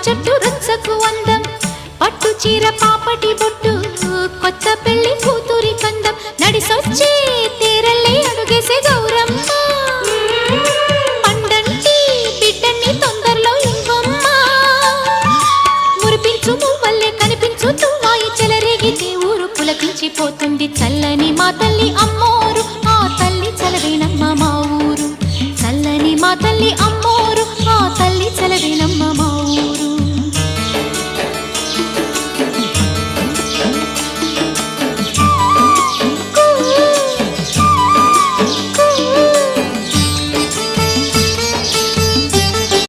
చెట్టు రచ్చకు అందం పట్టు చీర పాపటి బొట్టు కొత్త పెళ్లి కూతురి కందం నడిసొచ్చి తీరల్లే అడుగేసే గౌరమ్మ పండంటి బిడ్డని తొందరలో ఇంకొమ్మ మురిపించు మువ్వల్లే కనిపించు తువ్వాయి చెలరేగితే ఊరు పులకించిపోతుంది చల్లని మా తల్లి అమ్మోరు ఆ తల్లి చలవేనమ్మ మా ఊరు చల్లని మా తల్లి అమ్మ